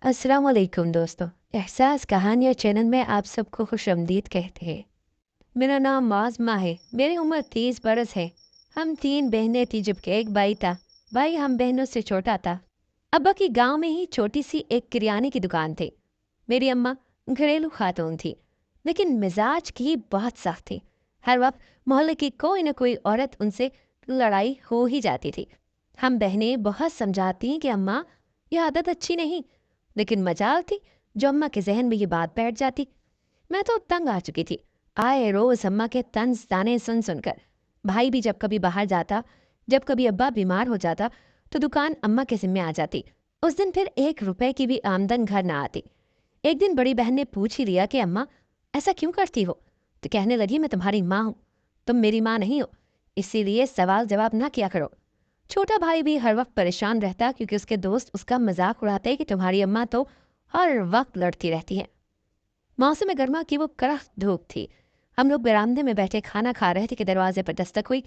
अस्सलाम वालेकुम दोस्तों। एहसास कहानियाँ चैनल में आप सबको खुशामदीद कहते हैं। मेरा नाम माज़मा है। मेरी उम्र 30 बरस है। हम 3 बहनें थी जबकि एक भाई था। भाई हम बहनों से छोटा था। अब्बा की गांव में ही छोटी सी एक किराने की दुकान थी। मेरी अम्मा घरेलू खातून थी, लेकिन मिजाज की बहुत सख्त थी। हर वक्त मोहल्ले की कोई न कोई औरत उनसे लड़ाई हो ही जाती थी। हम बहनें बहुत समझाती कि अम्मा, यह आदत अच्छी नहीं, लेकिन मजाल थी जो अम्मा के जहन में ये बात बैठ जाती। मैं तो तंग आ चुकी थी आए रोज अम्मा के तंज ताने सुन सुनकर। भाई भी जब कभी बाहर जाता, जब कभी अब्बा बीमार हो जाता, तो दुकान अम्मा के जिम्मे आ जाती। उस दिन फिर 1 रुपए की भी आमदन घर ना आती। एक दिन बड़ी बहन ने पूछ ही लिया कि अम्मा, ऐसा क्यों करती हो? तो कहने लगी, मैं तुम्हारी माँ हूँ, तुम मेरी माँ नहीं हो, इसीलिए सवाल जवाब ना किया करो। छोटा भाई भी हर वक्त परेशान रहता क्योंकि उसके दोस्त उसका मजाक उड़ाते कि तुम्हारी अम्मा तो हर वक्त लड़ती रहती है। मौसम गर्मा की वो कड़क धूप थी। हम लोग बरामदे में बैठे खाना खा रहे थे कि दरवाजे पर दस्तक हुई।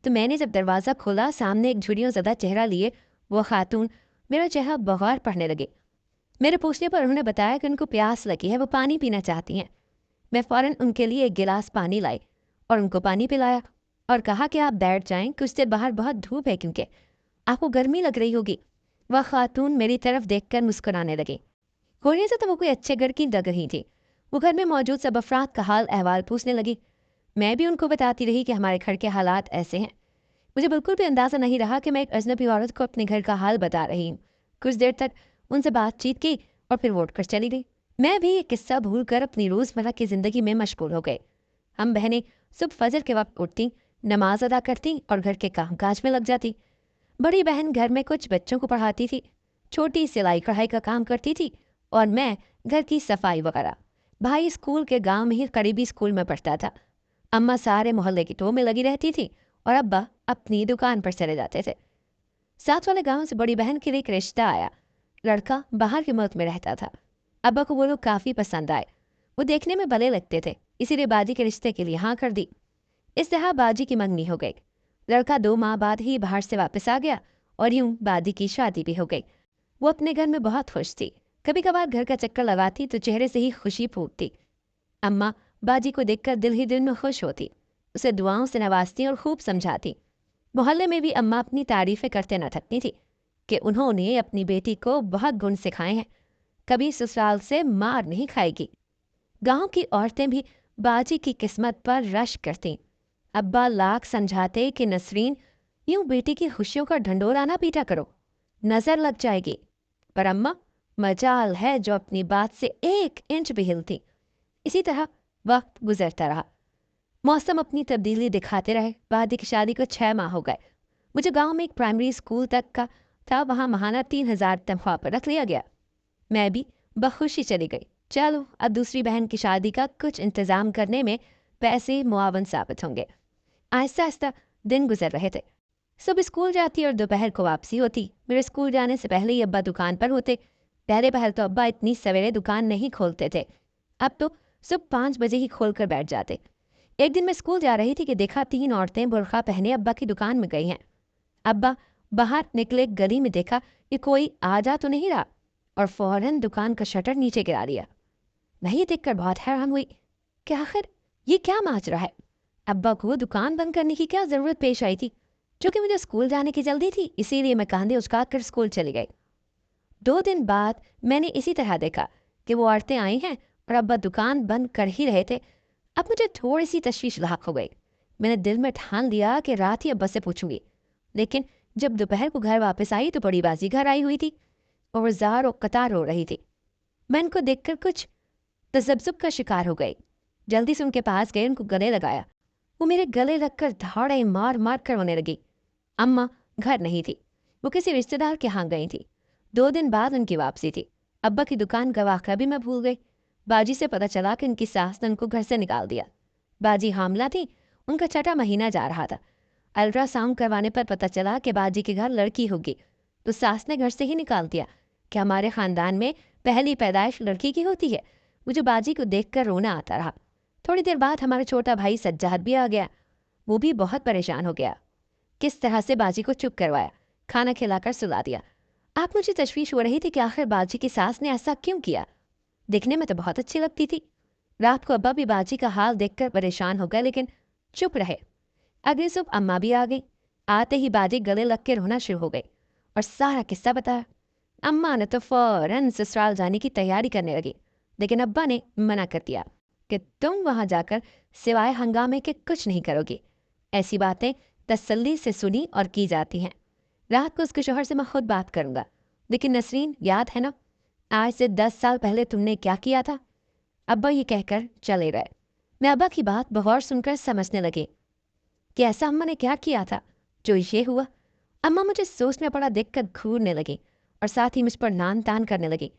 तो मैंने जब दरवाज़ा खोला, सामने एक झुर्रियों ज़्यादा चेहरा लिए वो खातून मेरा चेहरा बगौर पढ़ने लगे। मेरे पूछने पर उन्होंने बताया कि उनको प्यास लगी है, वो पानी पीना चाहती हैं। मैं फ़ौरन उनके लिए एक गिलास पानी लाई और उनको पानी पिलाया और कहा कि आप बैठ जाएं, कुछ देर बाहर बहुत धूप है, क्योंकि आपको गर्मी लग रही होगी। वह खातून मेरी तरफ देखकर मुस्कुराने लगी। होने से तो वो कोई अच्छे घर की लग रही थी। वो घर में मौजूद सब अफराद का हाल अहवाल पूछने लगी। मैं भी उनको बताती रही कि हमारे घर के हालात ऐसे हैं। मुझे बिल्कुल भी अंदाज़ा नहीं रहा कि मैं एक अजनबी औरत को अपने घर का हाल बता रही हूँ। कुछ देर तक उनसे बातचीत की और फिर वोट कर चली गई। मैं भी ये किस्सा भूल कर अपनी रोज़मर्रा की ज़िंदगी में मशगूल हो गए। हम बहनें सुबह फजर के वक्त उठती, नमाज अदा करती और घर के कामकाज में लग जाती। बड़ी बहन घर में कुछ बच्चों को पढ़ाती थी, छोटी सिलाई कढ़ाई का काम करती थी और मैं घर की सफाई वगैरह। भाई स्कूल के गांव में ही करीबी स्कूल में पढ़ता था। अम्मा सारे मोहल्ले की टो में लगी रहती थी और अब्बा अपनी दुकान पर चले जाते थे। साथ वाले गांव से बड़ी बहन के लिए एक रिश्ता आया। लड़का बाहर के मुल्क में रहता था। अब्बा को वो लोग काफ़ी पसंद आए। वो देखने में भले लगते थे, इसीलिए बाजी के रिश्ते के लिए हाँ कर दी। इस तरह बाजी की मंगनी हो गई। लड़का 2 माह बाद ही बाहर से वापस आ गया और यूं बाजी की शादी भी हो गई। वो अपने घर में बहुत खुश थी। कभी कभार घर का चक्कर लगाती तो चेहरे से ही खुशी फूटती। अम्मा बाजी को देखकर दिल ही दिल में खुश होती, उसे दुआओं से नवाजती और खूब समझाती। मोहल्ले में भी अम्मा अपनी तारीफें करते न थकती थी कि उन्होंने अपनी बेटी को बहुत गुण सिखाए हैं, कभी ससुराल से मार नहीं खाएगी। गांव की औरतें भी बाजी की किस्मत पर रश करतीं। अब्बा लाख समझाते कि नसरीन, यूं बेटी की खुशियों का ढंडोरा ना पीटा करो, नजर लग जाएगी। पर अम्मा, मजाल है जो अपनी बात से 1 इंच भी हिलती। इसी तरह वक्त गुजरता रहा। मौसम अपनी तब्दीली दिखाते रहे। बादी की शादी को 6 माह हो गए। मुझे गांव में एक प्राइमरी स्कूल तक का था, वहां महाना 3,000 तनख्वाह पर रख लिया गया। मैं भी बखुशी चली गई। चलो, अब दूसरी बहन की शादी का कुछ इंतजाम करने में पैसे मुआवन साबित होंगे। आहिस्ता आहिस्ता दिन गुजर रहे थे। सुबह स्कूल जाती और दोपहर को वापसी होती। मेरे स्कूल जाने से पहले ही अब्बा दुकान पर होते। पहले पहल तो अब्बा इतनी सवेरे दुकान नहीं खोलते थे। अब तो सुबह 5 बजे ही खोल कर बैठ जाते। एक दिन मैं स्कूल जा रही थी कि देखा 3 औरतें बुरखा पहने अब्बा की दुकान में गई हैं। अब्बा बाहर निकले, गली में देखा कि कोई आ जा तो नहीं रहा और फौरन दुकान का शटर नीचे गिरा दिया। मैं ये देखकर बहुत हैरान हुई कि आखिर ये क्या माजरा है। अब्बा को दुकान बंद करने की क्या ज़रूरत पेश आई थी? जो कि मुझे स्कूल जाने की जल्दी थी, इसीलिए मैं कांधे उचका कर स्कूल चली गई। 2 दिन बाद मैंने इसी तरह देखा कि वो औरतें आई हैं और अब्बा दुकान बंद कर ही रहे थे। अब मुझे थोड़ी सी तशवीश लाक हो गई। मैंने दिल में ठान लिया कि रात ही अब्बा से पूछूंगी। लेकिन जब दोपहर को घर वापस आई तो बड़ी बाजी घर आई हुई थी और जार और कतार रो रही थी। मैं इनको देखकर कुछ तजब्जुब का शिकार हो गई। जल्दी से उनके पास गए, उनको गले लगाया। वो मेरे गले लगकर धाड़े मार मार कर रोने लगी। अम्मा घर नहीं थी, वो किसी रिश्तेदार के यहाँ गई थी। 2 दिन बाद उनकी वापसी थी। अब्बा की दुकान का वाक़या भी मैं भूल गई। बाजी से पता चला कि उनकी सास ने उनको घर से निकाल दिया। बाजी हामला थी, उनका 6वां महीना जा रहा था। अल्ट्रासाउंड करवाने पर पता चला कि बाजी के घर लड़की होगी, तो सास ने घर से ही निकाल दिया कि हमारे ख़ानदान में पहली पैदाइश लड़की की होती है। मुझे बाजी को देखकर रोना आता रहा। थोड़ी देर बाद हमारा छोटा भाई सज्जाद भी आ गया। वो भी बहुत परेशान हो गया। किस तरह से बाजी को चुप करवाया, खाना खिलाकर सुला दिया। आप मुझे तशवीश हो रही थी कि आखिर बाजी की सास ने ऐसा क्यों किया। दिखने में तो बहुत अच्छी लगती थी। रात को अब्बा भी बाजी का हाल देखकर परेशान हो गए, लेकिन चुप रहे। अगली सुबह अम्मा भी आ गई। आते ही बाजी गले लग के रोना शुरू हो गई और सारा किस्सा बताया। अम्मा ने तो फौरन ससुराल जाने की तैयारी करने लगी, लेकिन अब्बा ने मना कर दिया कि तुम वहां जाकर सिवाय हंगामे के कुछ नहीं करोगी। ऐसी बातें तसल्ली से सुनी और की जाती हैं। रात को उसके शोहर से मैं खुद बात करूंगा। लेकिन नसरीन, याद है ना, आज से 10 साल पहले तुमने क्या किया था? अब्बा ये कहकर चले गए। मैं अब्बा की बात बगौर सुनकर समझने लगी कि ऐसा अम्मा ने क्या किया था जो ये हुआ। अम्मा मुझे सोचने पड़ा देखकर घूरने लगी और साथ ही मुझ पर नान तान करने लगी।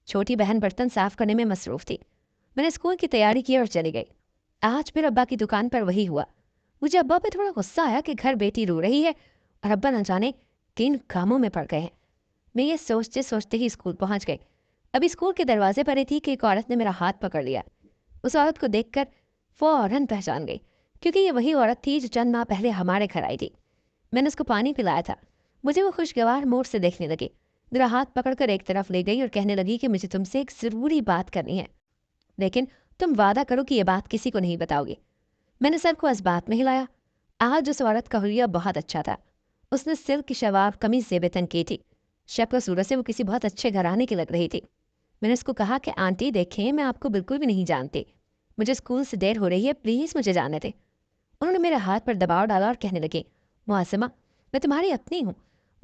छोटी बहन बर्तन साफ करने में मसरूफ थी। मैंने स्कूल की तैयारी की और चली गई। आज फिर अब्बा की दुकान पर वही हुआ। मुझे अब्बा पे थोड़ा गुस्सा आया कि घर बेटी रो रही है और अब्बा न जाने किन कामों में पड़ गए हैं। मैं ये सोचते सोचते ही स्कूल पहुंच गई। अभी स्कूल के दरवाजे पर ही थी कि एक औरत ने मेरा हाथ पकड़ लिया। उस औरत को देखकर फौरन पहचान गई, क्योंकि ये वही औरत थी जो चंद माह पहले हमारे घर आई थी। मैंने उसको पानी पिलाया था। मुझे वो खुशगवार मोड़ से देखने लगी, मेरा हाथ पकड़कर एक तरफ ले गई और कहने लगी कि मुझे तुमसे एक ज़रूरी बात करनी है, लेकिन तुम वादा करो कि ये बात किसी को नहीं बताओगी। मैंने सर को इस बात में हिलाया। आज उस औरत का हुलिया बहुत अच्छा था। उसने सिल्क की शवाब कमीज ज़ेबतन की थी। शक्ल सूरत से वो किसी बहुत अच्छे घराने की लग रही थी। मैंने उसको कहा कि आंटी देखें, मैं आपको बिल्कुल भी नहीं जानती। मुझे स्कूल से देर हो रही है, प्लीज़ मुझे जाने दें। उन्होंने मेरे हाथ पर दबाव डाला और कहने लगे, मुआसमा, मैं तुम्हारी अपनी हूँ।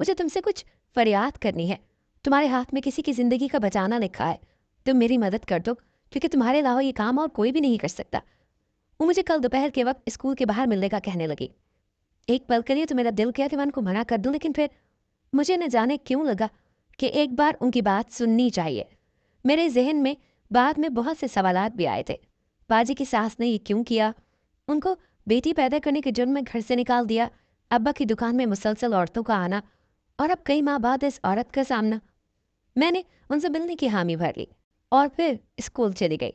मुझे तुमसे कुछ फरियाद करनी है। तुम्हारे हाथ में किसी की ज़िंदगी का बचाना लिखा है। तुम मेरी मदद कर दो, क्योंकि तुम्हारे अलावा ये काम और कोई भी नहीं कर सकता। वो मुझे कल दोपहर के वक्त स्कूल के बाहर मिलने का कहने लगी। एक पल के लिए तो मेरा दिल किया कि मैं उनको मना कर दूं, लेकिन फिर मुझे न जाने क्यों लगा कि एक बार उनकी बात सुननी चाहिए। मेरे जहन में बाद में बहुत से सवालात भी आए थे। बाजी की सास ने ये क्यों किया? उनको बेटी पैदा करने के जुर्म में घर से निकाल दिया। अब्बा की दुकान में मुसलसल औरतों का आना, और अब कई माह बाद इस औरत का सामना। मैंने उनसे मिलने की हामी भर ली और फिर स्कूल चली गई।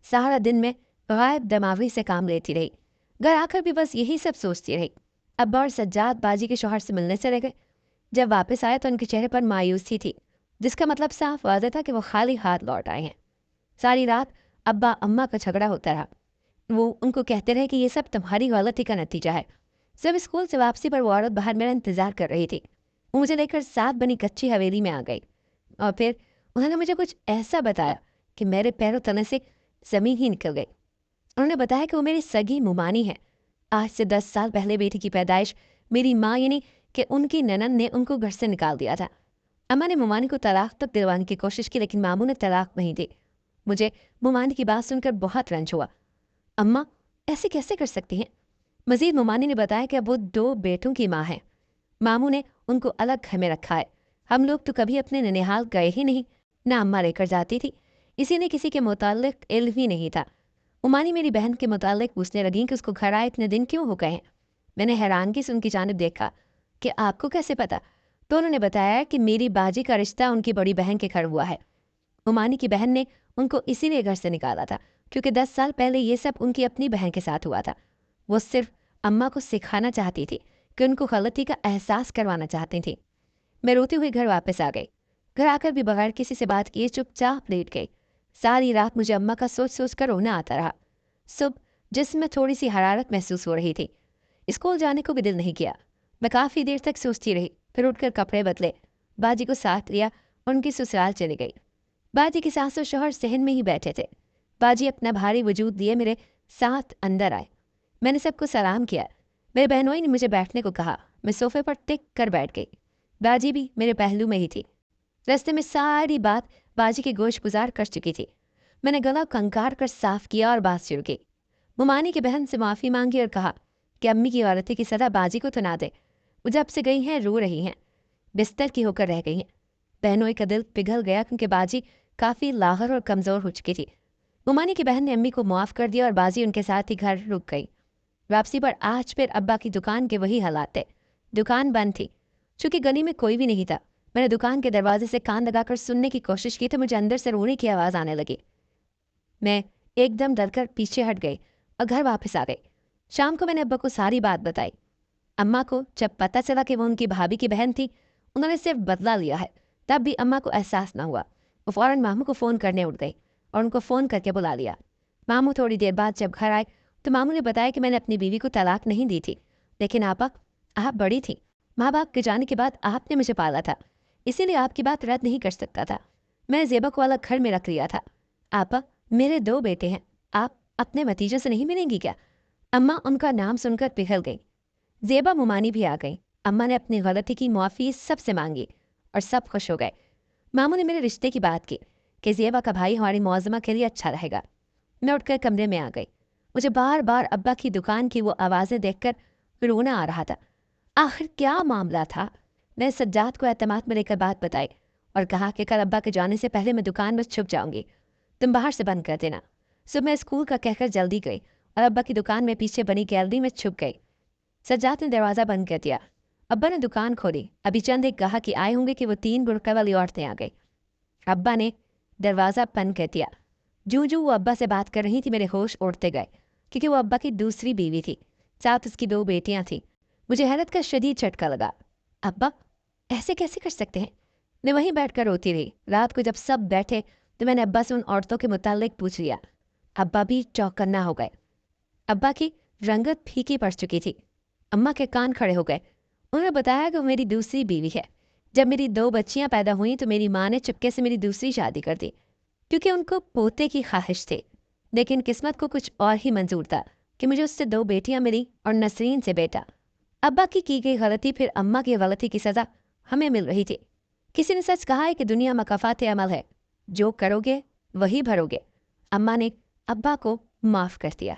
सारा दिन मैं गायब दमावी से काम लेती रही। घर आकर भी बस यही सब सोचती रही। अब्बा और सज्जाद बाजी के शौहर से मिलने चले गए। जब वापस आए तो उनके चेहरे पर मायूसी थी, जिसका मतलब साफ वाज़ेह था कि वो खाली हाथ लौट आए हैं। सारी रात अब्बा अम्मा का झगड़ा होता रहा। वो उनको कहते रहे कि ये सब तुम्हारी गलती का नतीजा है। जब स्कूल से वापसी पर वो औरत बाहर मेरा इंतजार कर रही थी। वो मुझे लेकर साथ बनी कच्ची हवेली में आ गई और फिर उन्होंने मुझे कुछ ऐसा बताया कि मेरे पैरों तले से ज़मीन ही निकल गई। उन्होंने बताया कि वो मेरी सगी मुमानी है। आज से 10 साल पहले बेटी की पैदाइश मेरी माँ यानी कि उनकी ननद ने उनको घर से निकाल दिया था। अम्मा ने मुमानी को तलाक तक दिलवाने की कोशिश की, लेकिन मामू ने तलाक नहीं दी। मुझे मुमानी की बात सुनकर बहुत रंज हुआ। अम्मा ऐसे कैसे कर सकती हैं? मजीद मुमानी ने बताया कि अब वो 2 बेटों की माँ है। मामू ने उनको अलग घर में रखा है। हम लोग तो कभी अपने ननिहाल गए ही नहीं, ना अम्मा लेकर जाती थी। इसी ने किसी के मुतालिक इल्म ही नहीं था। उमानी मेरी बहन के मुतालिक पूछने लगी कि उसको घर आए इतने दिन क्यों हो गए हैं। मैंने हैरानगी से उनकी जानिब देखा कि आपको कैसे पता? तो उन्होंने बताया कि मेरी बाजी का रिश्ता उनकी बड़ी बहन के घर हुआ है। उमानी की बहन ने उनको इसीलिए घर से निकाला था, क्योंकि 10 साल पहले ये सब उनकी अपनी बहन के साथ हुआ था। वो सिर्फ अम्मा को सिखाना चाहती थी, कि उनको गलती का एहसास करवाना चाहती थी। मैं रोती हुई घर वापस आ गई। घर आकर भी बगैर किसी से बात किए चुपचाप लेट गई। सारी रात मुझे अम्मा का सोच सोच कर रोना आता रहा। सुबह जिस्म में थोड़ी सी हरारत महसूस हो रही थी। स्कूल जाने को भी दिल नहीं किया। मैं काफ़ी देर तक सोचती रही, फिर उठकर कपड़े बदले, बाजी को साथ लिया और उनकी ससुराल चली गई। बाजी की सास और शौहर सहन में ही बैठे थे। बाजी अपना भारी वजूद लिए मेरे साथ अंदर आए। मैंने सबको सलाम किया। मेरे बहनोई ने मुझे बैठने को कहा। मैं सोफे पर टिक कर बैठ गई। बाजी भी मेरे पहलू में ही थी। रास्ते में सारी बात बाजी के गोश गुजार कर चुकी थी। मैंने गला कंकार कर साफ किया और बात शुरू की। मुमानी की बहन से माफ़ी मांगी और कहा कि अम्मी की औरतें की सदा बाजी को तो ना दे। वो जब से गई हैं रो रही हैं, बिस्तर की होकर रह गई हैं। बहनोई का दिल पिघल गया, क्योंकि बाजी काफ़ी लाहर और कमज़ोर हो चुकी थी। मुमानी की बहन ने अम्मी को मुआफ़ कर दिया और बाजी उनके साथ ही घर रुक गई। वापसी पर आज फिर अब्बा की दुकान के वही हालात थे। दुकान बंद थी। चूँकि गली में कोई भी नहीं था, मैंने दुकान के दरवाजे से कान लगाकर सुनने की कोशिश की तो मुझे अंदर से रोने की आवाज़ आने लगी। मैं एकदम डरकर पीछे हट गई और घर वापस आ गई। शाम को मैंने अब्बा को सारी बात बताई। अम्मा को जब पता चला कि वो उनकी भाभी की बहन थी, उन्होंने सिर्फ बदला लिया है, तब भी अम्मा को एहसास न हुआ। वो फ़ौरन मामू को फ़ोन करने उठ गई और उनको फ़ोन करके बुला लिया। मामू थोड़ी देर बाद जब घर आए तो मामू ने बताया कि मैंने अपनी बीवी को तलाक नहीं दी थी, लेकिन आपा, आप बड़ी थी। माँ बाप के जाने के बाद आपने मुझे पाला था, इसीलिए आपकी बात रद्द नहीं कर सकता था। मैं ज़ेबा को अलग घर में रख लिया था। आपा, मेरे 2 बेटे हैं, आप अपने भतीजों से नहीं मिलेंगी क्या? अम्मा उनका नाम सुनकर पिघल गई। ज़ेबा मुमानी भी आ गई। अम्मा ने अपनी गलती की मुआफ़ी सबसे मांगी और सब खुश हो गए। मामू ने मेरे रिश्ते की बात की कि ज़ेबा का भाई हमारी मौज़मा के लिए अच्छा रहेगा। मैं उठकर कमरे में आ गई। मुझे बार बार अब्बा की दुकान की वो आवाज़ें देखकर रोना आ रहा था। आखिर क्या मामला था? मैं सज्जाद को एतमाद में लेकर बात बताई और कहा कि कल अब्बा के जाने से पहले मैं दुकान में छुप जाऊंगी, तुम बाहर से बंद कर देना। सुबह मैं स्कूल का कहकर जल्दी गई और अब्बा की दुकान में पीछे बनी गैलरी में छुप गई। सज्जाद ने दरवाज़ा बंद कर दिया। अब्बा ने दुकान खोली। अभी चंद एक ग्राहक आए होंगे कि वो 3 बुरका वाली औरतें आ गई। अब्बा ने दरवाज़ा बंद कर दिया। जूं जूं वो अब्बा से बात कर रही थी, मेरे होश उड़ते गए, क्योंकि वो अब्बा की दूसरी बीवी थी, साथ उसकी 2 बेटियां थीं। मुझे हैरत का शदीद झटका लगा। अब्बा ऐसे कैसे कर सकते हैं? मैं वहीं बैठकर रोती रही। रात को जब सब बैठे तो मैंने अब्बा से उन औरतों के मुतालिक पूछ लिया। अब्बा भी चौकन्ना हो गए। अब्बा की रंगत फीकी पड़ चुकी थी। अम्मा के कान खड़े हो गए। उन्होंने बताया कि वो मेरी दूसरी बीवी है। जब मेरी 2 बच्चियां पैदा हुईं तो मेरी माँ ने चुपके से मेरी दूसरी शादी कर दी, क्योंकि उनको पोते की ख्वाहिश थी। लेकिन किस्मत को कुछ और ही मंजूर था कि मुझे उससे 2 बेटियां मिली और नसरीन से बेटा। अब्बा की गई गलती फिर अम्मा की गलती की सज़ा हमें मिल रही थी। किसी ने सच कहा है कि दुनिया मकाफात अमल है, जो करोगे वही भरोगे। अम्मा ने अब्बा को माफ़ कर दिया।